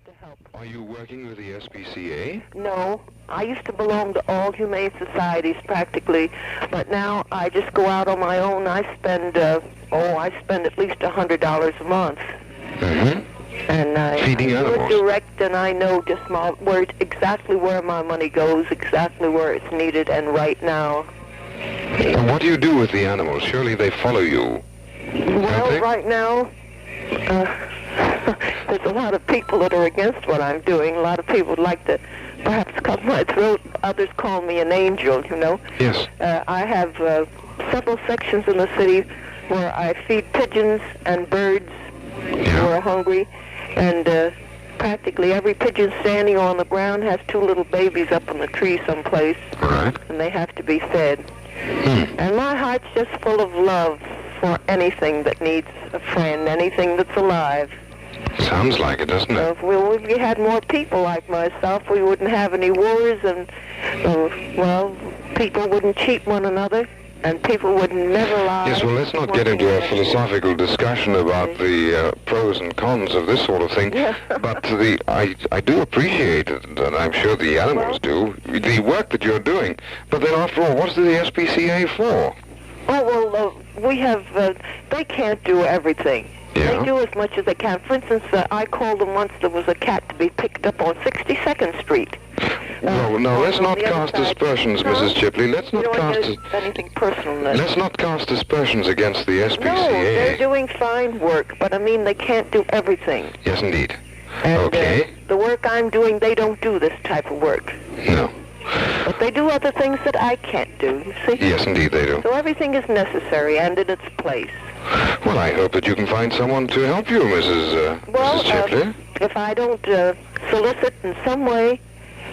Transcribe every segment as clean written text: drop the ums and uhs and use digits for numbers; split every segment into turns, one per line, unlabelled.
to help.
Are you working with the SPCA?
No, I used to belong to all humane societies practically, but now I just go out on my own. I spend at least $100 a month.
Mm-hmm.
And I
Feeding
do
animals.
it direct, and I know just exactly where my money goes, exactly where it's needed, and right now.
And what do you do with the animals? Surely they follow you.
Well, right now, there's a lot of people that are against what I'm doing. A lot of people would like to perhaps cut my throat. Others call me an angel, you know.
Yes.
I have several sections in the city where I feed pigeons and birds who are hungry. And practically every pigeon standing on the ground has two little babies up in the tree someplace.
Right.
And they have to be fed. And my heart's just full of love for anything that needs a friend, anything that's alive.
Sounds like it, doesn't
So
it?
if we had more people like myself, we wouldn't have any wars, and, people wouldn't cheat one another, and people would never lie.
Yes, well, let's not get into a philosophical discussion about the pros and cons of this sort of thing.
Yeah.
But I do appreciate it, and I'm sure the animals do, the work that you're doing. But then after all, what's the SPCA for?
Oh, well, we have, they can't do everything.
Yeah.
They do as much as they can. For instance, I called them once there was a cat to be picked up on 62nd Street.
No, let's not cast aspersions, Mrs. Chipley. Let's not cast
anything personal.
Let's not cast aspersions against the SPCA.
No, they're doing fine work, but I mean they can't do everything.
Yes, indeed.
And,
okay.
The work I'm doing, they don't do this type of work.
No.
But they do other things that I can't do, you see?
Yes, indeed they do.
So everything is necessary and in its place.
Well, I hope that you can find someone to help you, Mrs. Chipley.
If I don't solicit in some way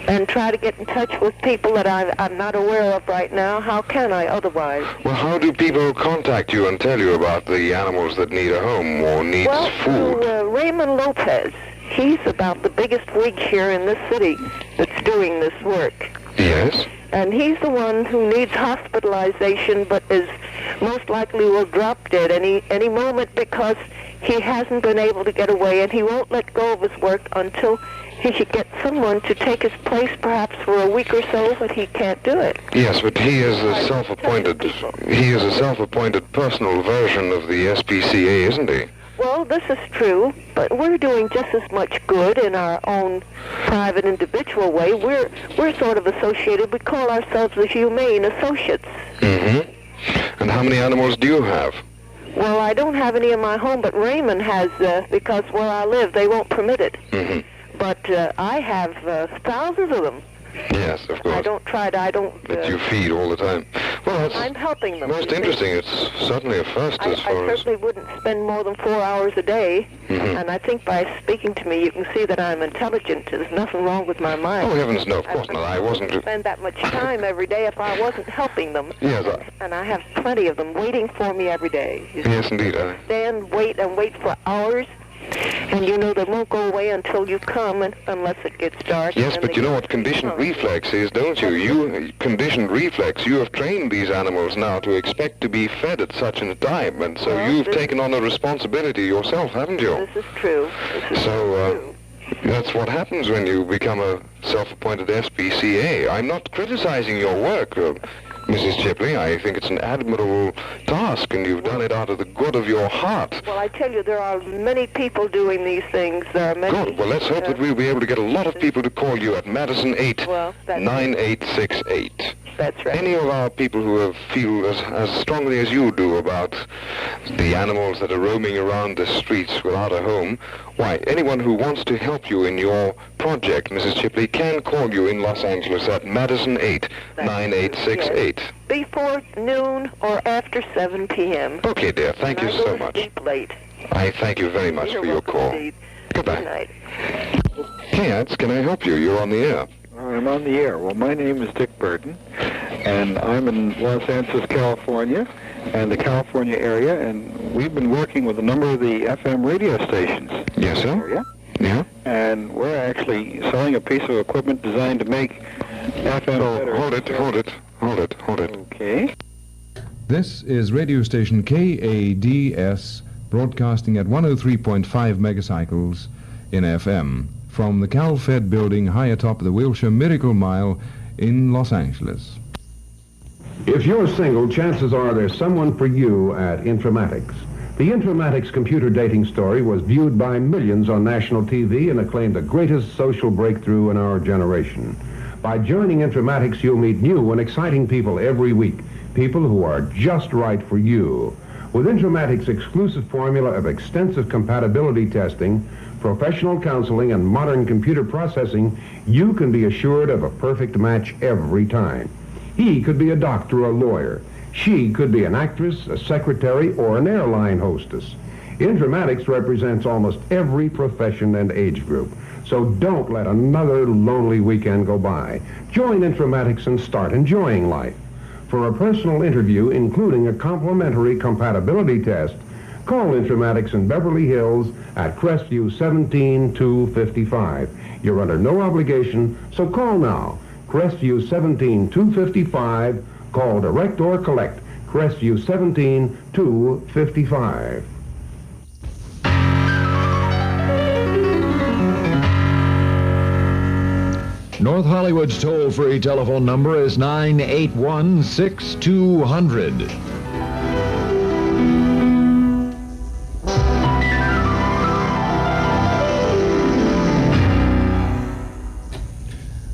and try to get in touch with people that I'm not aware of right now, how can I otherwise?
Well, how do people contact you and tell you about the animals that need a home or need food?
Well, Raymond Lopez, he's about the biggest wig here in this city that's doing this work.
Yes.
And he's the one who needs hospitalization, but is most likely will drop dead any moment because he hasn't been able to get away, and he won't let go of his work until he should get someone to take his place, perhaps for a week or so, but he can't do it.
Yes, but he is a self-appointed personal version of the SPCA, isn't he?
Well, this is true, but we're doing just as much good in our own private individual way. We're sort of associated. We call ourselves the Humane Associates.
Mm-hmm. And how many animals do you have?
Well, I don't have any in my home, but Raymond has, because where I live, they won't permit it.
Mm-hmm.
But I have thousands of them.
Yes, of course.
That
you feed all the time. Well,
I'm helping them.
Most interesting. It's certainly a first as far as...
I certainly wouldn't spend more than 4 hours a day.
Mm-hmm.
And I think by speaking to me, you can see that I'm intelligent. There's nothing wrong with my mind.
Oh, heavens, no, of course not. I wasn't...
spend that much time every day if I wasn't helping them.
Yes,
And I have plenty of them waiting for me every day.
Yes, indeed.
Stand, wait, and wait for hours. And you know they won't go away until you come, unless it gets dark.
Yes, but you know what conditioned reflex is, don't you? Conditioned reflex. You have trained these animals now to expect to be fed at such a time, and so you've taken on a responsibility yourself, haven't you?
This is true.
That's what happens when you become a self-appointed SPCA. I'm not criticizing your work, Mrs. Chipley. I think it's an admirable task, and you've done it out of the good of your heart.
Well, I tell you, there are many people doing these things. There are many.
Good. Well, let's hope that we'll be able to get a lot of people to call you at Madison 8-9868.
That's right.
Any of our people who feel as strongly as you do about the animals that are roaming around the streets without a home, why, anyone who wants to help you in your project, Mrs. Chipley, can call you in Los Angeles at Madison 8-9868.
Before noon or after 7 p.m.
Okay, dear. Thank you so much.
Sleep late.
I thank you very much for your call.
Indeed.
Goodbye.
Good night.
KADS, can I help you? You're on the air.
I'm on the air. Well, my name is Dick Burton, and I'm in Los Angeles, California, and the California area, and we've been working with a number of the FM radio stations.
Yes, sir?
Area.
Yeah.
And we're actually selling a piece of equipment designed to make FM better.
Hold it.
Okay.
This is radio station KADS, broadcasting at 103.5 megacycles in FM. from the Cal-Fed building high atop the Wilshire Miracle Mile in Los Angeles.
If you're single, chances are there's someone for you at Informatics. The Informatics computer dating story was viewed by millions on national TV and acclaimed the greatest social breakthrough in our generation. By joining Informatics, you'll meet new and exciting people every week, people who are just right for you. With Informatics' exclusive formula of extensive compatibility testing, professional counseling, and modern computer processing, you can be assured of a perfect match every time. He could be a doctor or a lawyer. She could be an actress, a secretary, or an airline hostess. Informatics represents almost every profession and age group. So don't let another lonely weekend go by. Join Informatics and start enjoying life. For a personal interview, including a complimentary compatibility test, call Informatics in Beverly Hills at Crestview 17255. You're under no obligation, so call now. Crestview 17255. Call direct or collect. Crestview 17255.
North Hollywood's toll-free telephone number is 981-6200.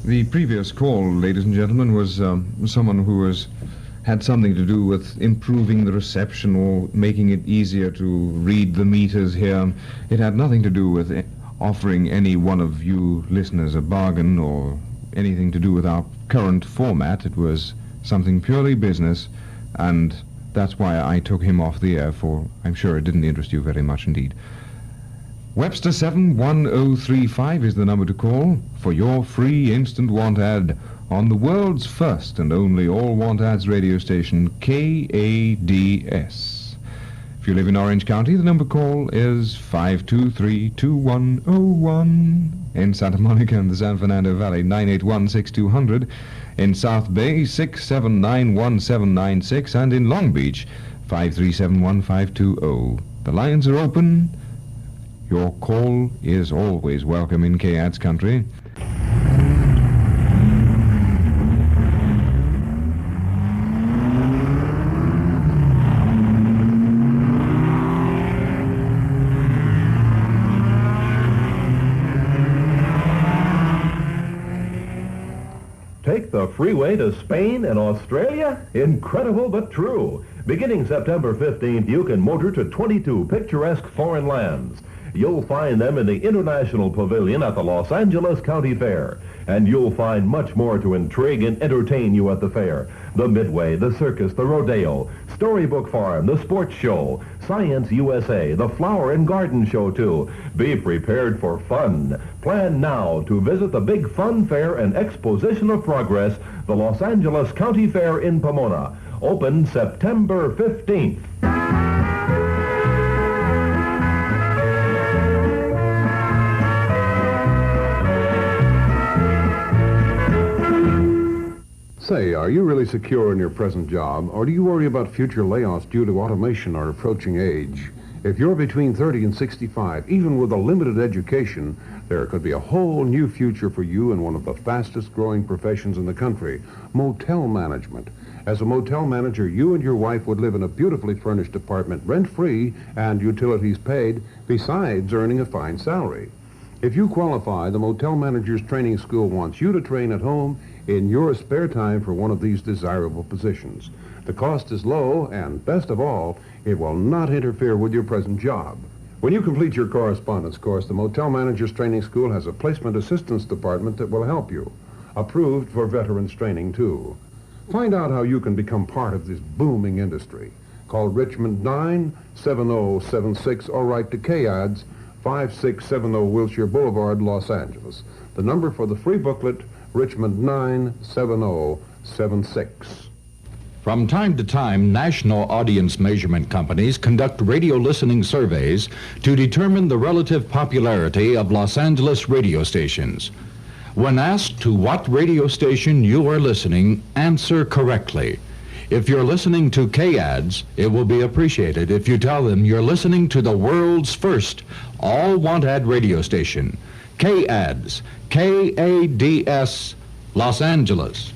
The previous call, ladies and gentlemen, was someone who had something to do with improving the reception or making it easier to read the meters here. It had nothing to do with offering any one of you listeners a bargain or anything to do with our current format. It was something purely business, and that's why I took him off the air, for I'm sure it didn't interest you very much indeed. Webster 71035 is the number to call for your free instant want ad on the world's first and only all want ads radio station, KADS. If you live in Orange County, the number call is 523-2101. In Santa Monica and the San Fernando Valley, 981-6200. In South Bay, 679-1796. And in Long Beach, 537-1520. The lines are open. Your call is always welcome in KADS country.
Take the freeway to Spain and Australia? Incredible but true. Beginning September 15th, you can motor to 22 picturesque foreign lands. You'll find them in the International Pavilion at the Los Angeles County Fair. And you'll find much more to intrigue and entertain you at the fair. The Midway, the circus, the rodeo, Storybook Farm, the sports show, Science USA, the Flower and Garden Show too. Be prepared for fun. Plan now to visit the big fun fair and exposition of progress, the Los Angeles County Fair in Pomona. Open September 15th.
Say, are you really secure in your present job, or do you worry about future layoffs due to automation or approaching age? If you're between 30 and 65, even with a limited education, there could be a whole new future for you in one of the fastest growing professions in the country, motel management. As a motel manager, you and your wife would live in a beautifully furnished apartment, rent-free and utilities paid, besides earning a fine salary. If you qualify, the Motel Managers Training School wants you to train at home in your spare time for one of these desirable positions. The cost is low, and best of all, it will not interfere with your present job. When you complete your correspondence course, the Motel Managers Training School has a placement assistance department that will help you. Approved for veterans training, too. Find out how you can become part of this booming industry. Call Richmond 97076 or write to KADS, 5670 Wilshire Boulevard, Los Angeles. The number for the free booklet, Richmond 97076.
From time to time, national audience measurement companies conduct radio listening surveys to determine the relative popularity of Los Angeles radio stations. When asked to what radio station you are listening, answer correctly. If you're listening to KADS, it will be appreciated if you tell them you're listening to the world's first all-want-ad radio station, KADS, KADS, Los Angeles.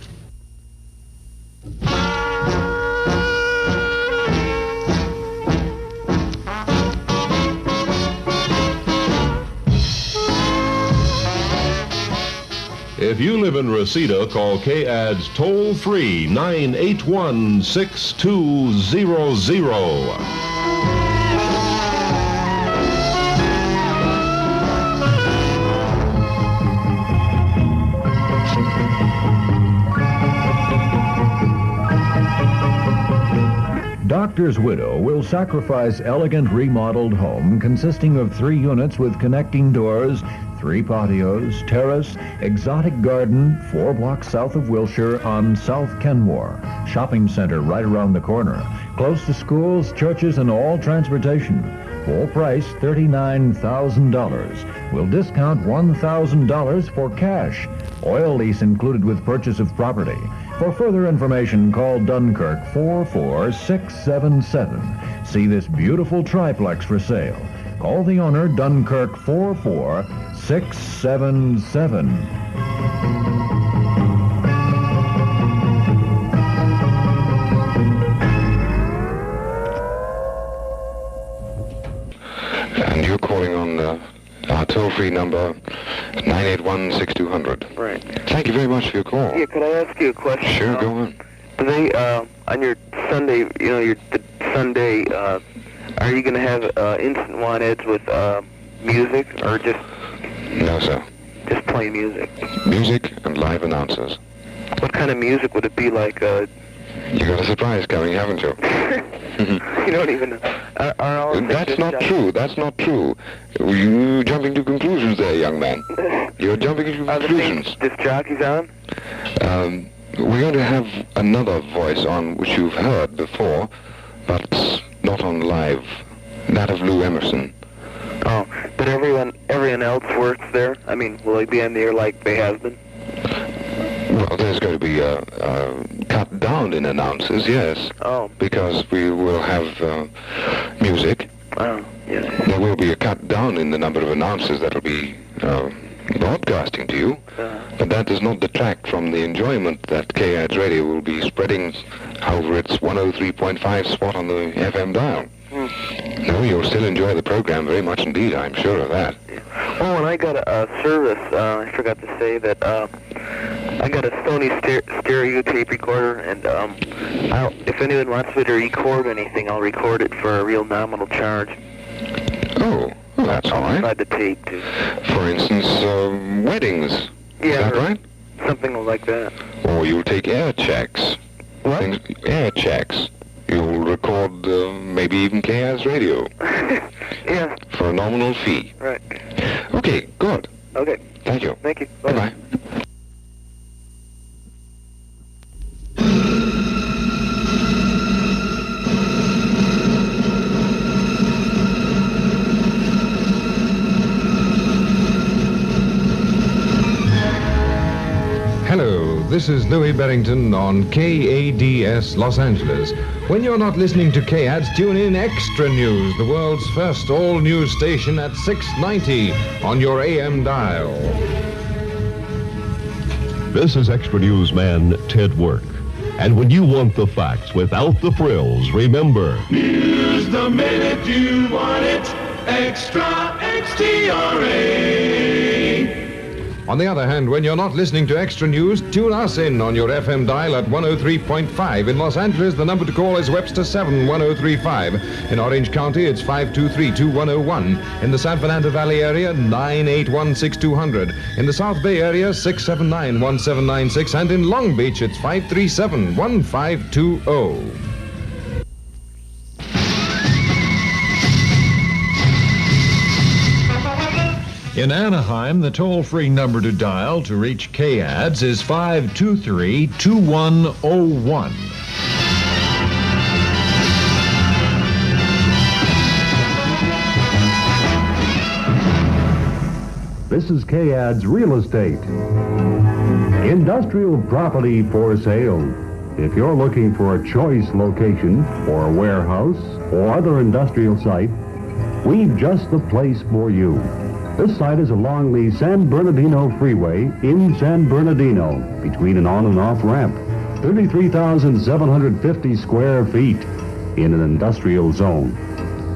If you live in Reseda, call KADS toll-free 981-6200.
Doctor's Widow will sacrifice elegant remodeled home consisting of 3 units with connecting doors, 3 patios, terrace, exotic garden, 4 blocks south of Wilshire on South Kenmore. Shopping center right around the corner. Close to schools, churches, and all transportation. Full price $39,000. We'll discount $1,000 for cash. Oil lease included with purchase of property. For further information, call Dunkirk 44677. See this beautiful triplex for sale. Call the owner, Dunkirk 44677.
And you're calling on our toll-free number, 981-6200.
Right.
Thank you very much for your call.
Yeah, could I ask you a question?
Sure, go on.
Do they, on your Sunday, the Sunday, are you going to have instant wine ads with music, or just...
No, sir.
Just plain music?
Music and live announcers.
What kind of music would it be like?
You got a surprise coming, haven't you?
You don't even know.
That's not true. That's not true. You're jumping to conclusions there, young man. You're jumping to conclusions.
Are the disc jockeys on?
We're going to have another voice on which you've heard before, but not on live. That of Lou Emerson.
Oh, but everyone else works there? I mean, will they be on the air like they have been?
Well, there's going to be a cut down in announcers, yes.
Oh.
Because we will have music.
Oh, yes.
There will be a cut down in the number of announcers that will be broadcasting to you. But that does not detract from the enjoyment that KADS Radio will be spreading over its 103.5 spot on the FM dial. No, you'll still enjoy the program very much indeed, I'm sure of that.
Yeah. Oh, and I got a service, I forgot to say that, I got a Sony stereo tape recorder, and if anyone wants me to record anything, I'll record it for a real nominal charge.
Oh, well, that's all right.
I'll provide the tape, too.
For instance, weddings.
Yeah,
is that right?
Something like that.
Or you'll take air checks.
What?
Air checks. You'll record maybe even KADS Radio.
Yeah.
For a nominal fee.
Right.
Okay, good.
Okay.
Thank you.
Thank you.
Bye-bye.
Hello, this is Louie Barrington on KADS Los Angeles. When you're not listening to KADS, tune in Extra News, the world's first all-news station at 690 on your AM dial.
This is Extra Newsman Ted Work. And when you want the facts without the frills, remember...
News the minute you want it. Extra XTRA.
On the other hand, when you're not listening to Extra News, tune us in on your FM dial at 103.5. In Los Angeles, the number to call is Webster 71035. In Orange County, it's 523-2101. In the San Fernando Valley area, 981-6200. In the South Bay area, 679-1796. And in Long Beach, it's 537-1520.
In Anaheim, the toll-free number to dial to reach KADS is 523-2101.
This is KADS Real Estate. Industrial property for sale. If you're looking for a choice location for a warehouse or other industrial site, we've just the place for you.
This site is along the San Bernardino Freeway in San Bernardino, between an on and off ramp. 33,750 square feet in an industrial zone.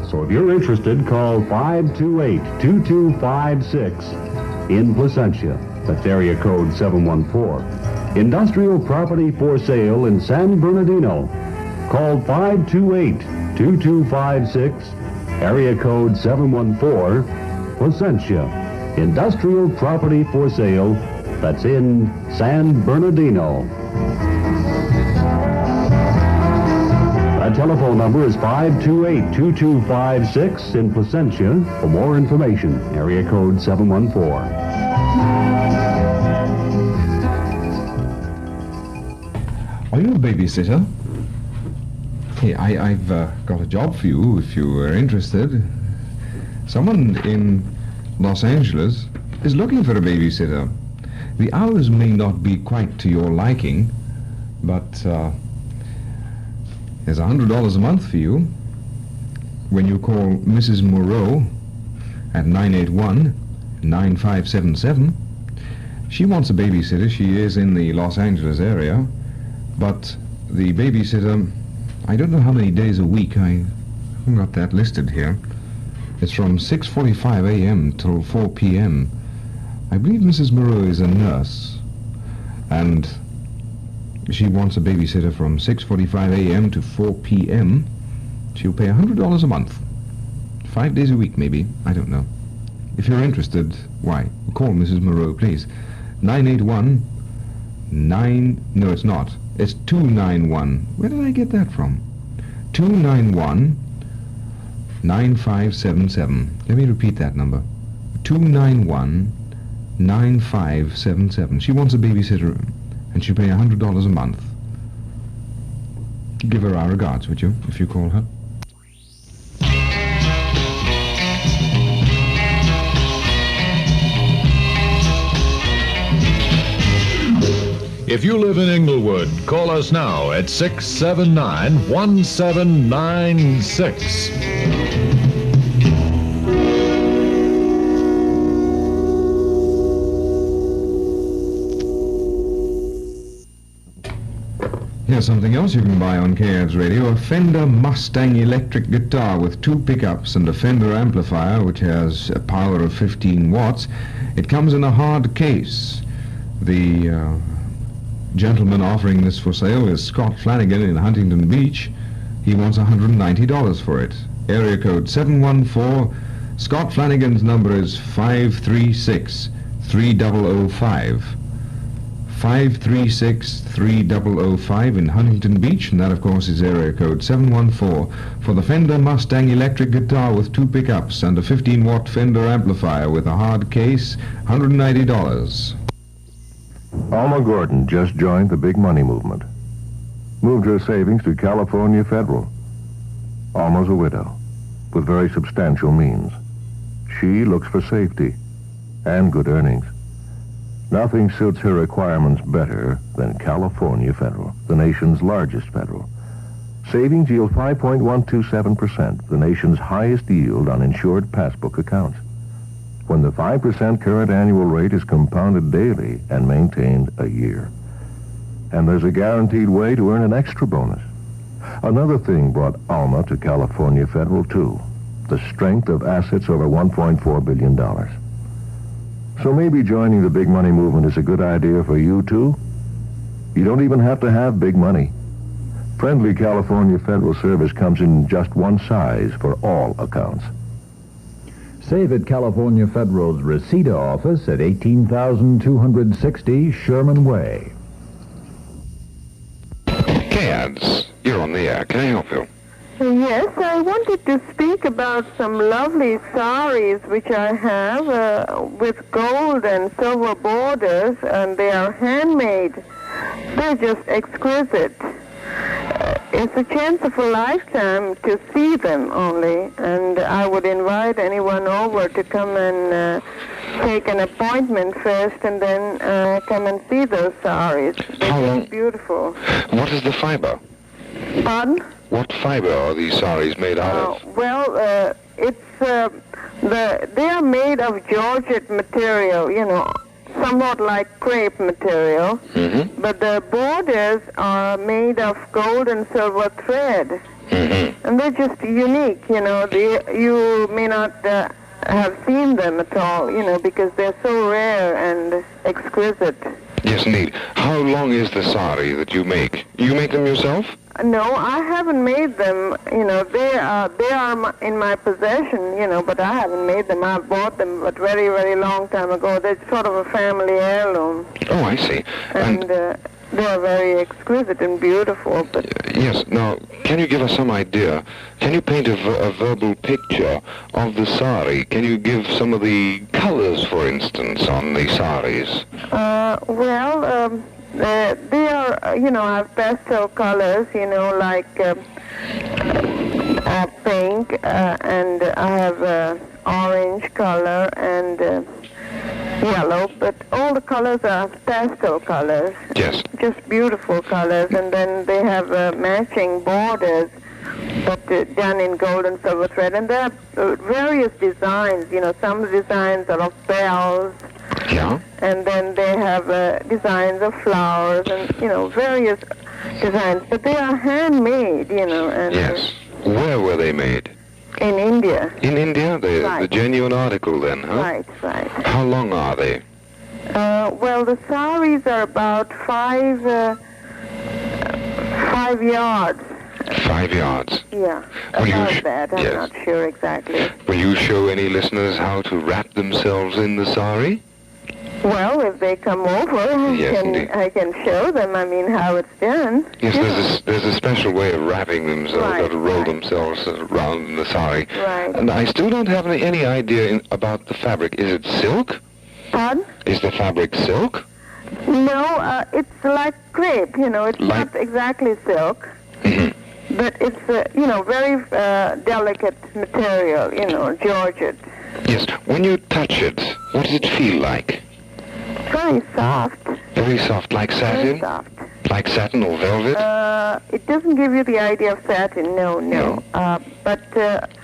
So if you're interested, call 528-2256 in Placentia. That's area code 714. Industrial property for sale in San Bernardino. Call 528-2256, area code 714, Placentia. Industrial property for sale that's in San Bernardino. That telephone number is 528-2256 in Placentia. For more information, area code 714.
Are you a babysitter? Hey, I've got a job for you if you are interested. Someone in Los Angeles is looking for a babysitter. The hours may not be quite to your liking, but there's $100 a month for you when you call Mrs. Moreau at 981-9577. She wants a babysitter. She is in the Los Angeles area, but the babysitter, I don't know how many days a week. I haven't got that listed here. It's from 6:45 a.m. till 4 p.m. I believe Mrs. Moreau is a nurse, and she wants a babysitter from 6:45 a.m. to 4 p.m. She'll pay $100 a month. 5 days a week, maybe. I don't know. If you're interested, why, call Mrs. Moreau, please. 981-9... No, it's not. It's 291. Where did I get that from? 291-9577. Let me repeat that number. 291-9577. She wants a babysitter, and she'll pay $100 a month. Give her our regards, would you, if you call her?
If you live in Inglewood, call us now at 679-1796.
Here's something else you can buy on KADS Radio, a Fender Mustang electric guitar with 2 pickups and a Fender amplifier which has a power of 15 watts. It comes in a hard case. The gentleman offering this for sale is Scott Flanagan in Huntington Beach. He wants $190 for it. Area code 714. Scott Flanagan's number is 536-3005. 536-3005 in Huntington Beach, and that of course is area code 714 for the Fender Mustang electric guitar with 2 pickups and a 15-watt Fender amplifier with a hard case, $190.
Alma Gordon just joined the big money movement. Moved her savings to California Federal. Alma's a widow with very substantial means. She looks for safety and good earnings. Nothing suits her requirements better than California Federal, the nation's largest federal. Savings yield 5.127%, the nation's highest yield on insured passbook accounts, when the 5% current annual rate is compounded daily and maintained a year. And there's a guaranteed way to earn an extra bonus. Another thing brought Alma to California Federal, too, the strength of assets over $1.4 billion. So maybe joining the big money movement is a good idea for you, too. You don't even have to have big money. Friendly California Federal Service comes in just one size for all accounts.
Save at California Federal's Reseda office at 18,260 Sherman Way.
KADS, you're on the air. Can I help you?
Yes, I wanted to speak about some lovely saris which I have with gold and silver borders, and they are handmade. They're just exquisite. It's a chance of a lifetime to see them only, and I would invite anyone over to come and take an appointment first and then come and see those saris. They're beautiful.
What is the fiber?
Pardon?
What fiber are these saris made out of?
Well, it's They are made of georgette material, you know, somewhat like crepe material, but the borders are made of gold and silver thread. And they're just unique, you know. You may not have seen them at all, you know, because they're so rare and exquisite.
Yes, indeed. How long is the sari that you make? You make them yourself?
No, I haven't made them. You know, they are in my possession, you know, but I haven't made them. I bought them, but very, very long time ago. They're sort of a family heirloom.
Oh, I see.
And they are very exquisite and beautiful. But
yes. Now, can you give us some idea? Can you paint a verbal picture of the sari? Can you give some of the colors, for instance, on the saris?
They are, you know, I have pastel colors, you know, like pink, and I have orange color and yellow, but all the colors are pastel colors.
Yes.
Just beautiful colors, and then they have matching borders, but done in gold and silver thread, and there are various designs, you know, some designs are of bells.
Yeah.
And then they have designs of flowers and, you know, various designs. But they are handmade, you know. And,
yes. Where were they made?
In India.
In India? The genuine article then, huh?
Right, right.
How long are they?
Well, the saris are about 5 yards.
5 yards?
Yeah, about that. I'm not sure exactly.
Will you show any listeners how to wrap themselves in the sari?
Well, if they come over, I can show them, I mean, how it's done.
Yes, there's a special way of wrapping themselves, to roll themselves around in the sari.
Right.
And I still don't have any idea about the fabric. Is it silk?
Pardon?
Is the fabric silk?
No, it's like crepe, you know, it's not exactly silk. But it's, you know, very delicate material, you know, georgette.
Yes. When you touch it, what does it feel like?
Very soft.
Very soft, like satin?
Very soft.
Like satin or velvet?
It doesn't give you the idea of satin, no. But...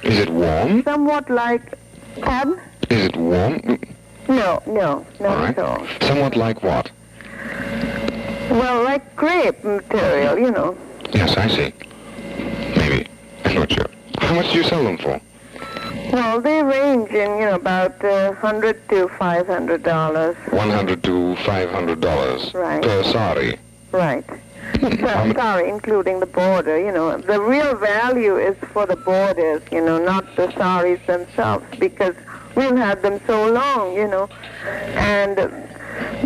is it warm?
Somewhat like... Pardon?
Is it warm?
No, not at all.
Somewhat like what?
Well, like crepe material, you know.
Yes, I see. Maybe. I'm not sure. How much do you sell them for?
Well, they range in, you know, about $100 to $500.
$100 to $500 per sari.
Right. Sorry, including the border, you know. The real value is for the borders, you know, not the saris themselves, because we've had them so long, you know.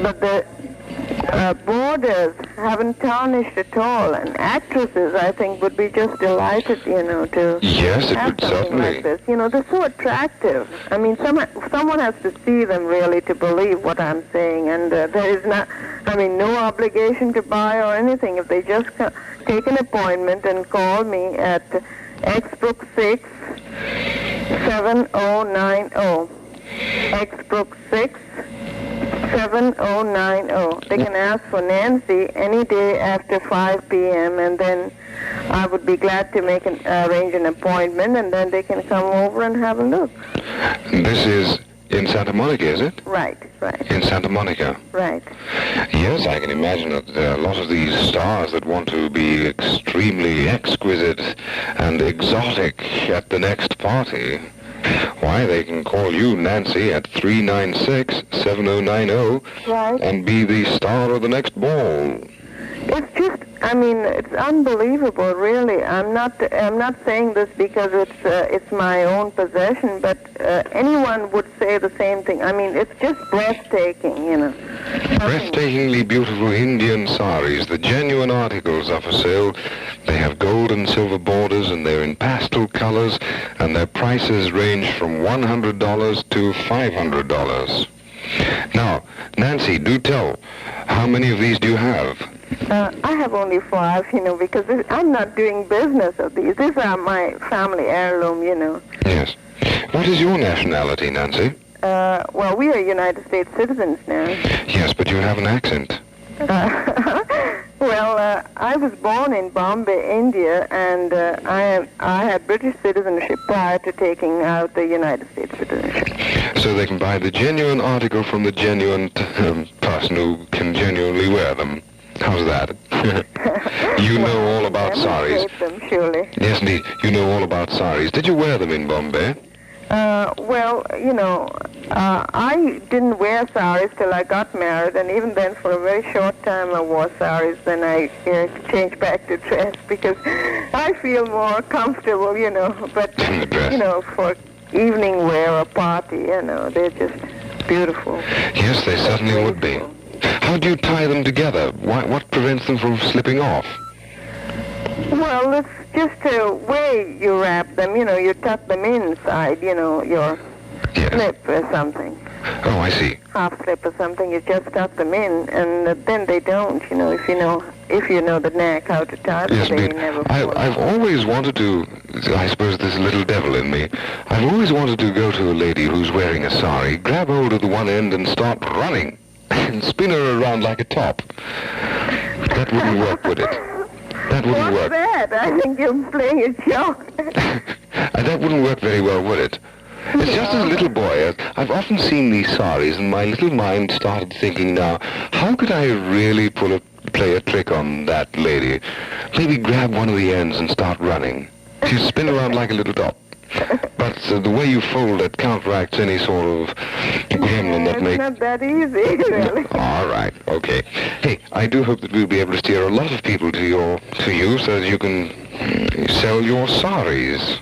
But the borders haven't tarnished at all, and actresses, I think, would be just delighted, you know, to have something like this. You know, they're so attractive. I mean, someone has to see them really to believe what I'm saying, and there is no obligation to buy or anything. If they just take an appointment and call me at Exbrook 6 7090. Exbrook 6 7090. They can ask for Nancy any day after 5 p.m. and then I would be glad to arrange an appointment, and then they can come over and have a look.
This is in Santa Monica, is it?
Right.
In Santa Monica.
Right.
Yes, I can imagine that there are a lot of these stars that want to be extremely exquisite and exotic at the next party. Why, they can call you, Nancy, at 396-7090 and be the star of the next ball.
It's just, I mean, it's unbelievable, really. I'm not saying this because it's my own possession, but anyone would say the same thing. I mean, it's just breathtaking, you know.
Breathtakingly beautiful Indian saris. The genuine articles are for sale. They have gold and silver borders, and they're in pastel colors, and their prices range from $100 to $500. Now, Nancy, do tell, how many of these do you have?
I have only 5, you know, because I'm not doing business of these. These are my family heirloom, you know.
Yes. What is your nationality, Nancy?
Well, we are United States citizens now.
Yes, but you have an accent.
Well, I was born in Bombay, India, and I had British citizenship prior to taking out the United States citizenship.
So they can buy the genuine article from the genuine person who can genuinely wear them. How's that? You know all about saris.
Them, surely.
Yes, indeed. You know all about saris. Did you wear them in Bombay?
Well, you know, I didn't wear saris till I got married, and even then, for a very short time, I wore saris. Then I changed back to dress because I feel more comfortable, you know. But you know, for evening wear or party, you know, they're just beautiful.
Yes, they certainly would be. How do you tie them together? What prevents them from slipping off?
Well, it's just the way you wrap them. You know, you tuck them inside, you know, your slip or something.
Oh, I see.
Half slip or something. You just tuck them in, and then they don't. You know, if you know the knack how to tie them, they never fall.
I've always wanted to. I suppose there's a little devil in me. I've always wanted to go to a lady who's wearing a sari, grab hold of the one end, and start running, and spin her around like a top. That wouldn't work, would it? That wouldn't work.
What's that? I think you're playing a joke.
That wouldn't work very well, would it? It's just as a little boy, I've often seen these saris, and my little mind started thinking, now, how could I really play a trick on that lady? Maybe grab one of the ends and start running. She'd spin around like a little top. But the way you fold it counteracts any sort of gremlin that makes...
It's not that easy, really.
All right, okay. Hey, I do hope that we'll be able to steer a lot of people to you so that you can sell your saris.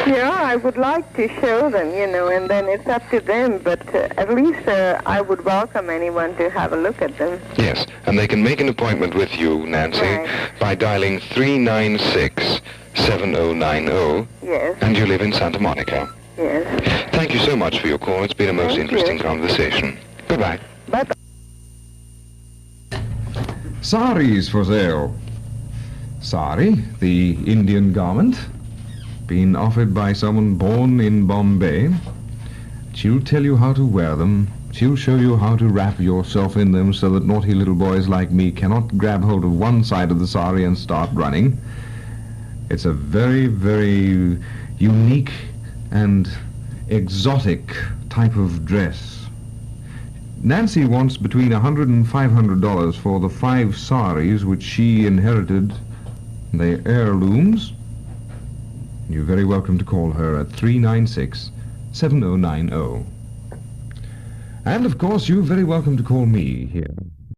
Yeah, I would like to show them, you know, and then it's up to them, but at least I would welcome anyone to have a look at them.
Yes, and they can make an appointment with you, Nancy, by dialing 396-7090.
Yes.
And you live in Santa Monica.
Yes.
Thank you so much for your call. It's been a most interesting conversation. Goodbye.
Bye-bye.
Saris for sale. Sari, the Indian garment, been offered by someone born in Bombay. She'll tell you how to wear them. She'll show you how to wrap yourself in them so that naughty little boys like me cannot grab hold of one side of the sari and start running. It's a very, very unique and exotic type of dress. Nancy wants between $100 and $500 for the 5 saris which she inherited. They're heirlooms. You're very welcome to call her at 396-7090. And, of course, you're very welcome to call me here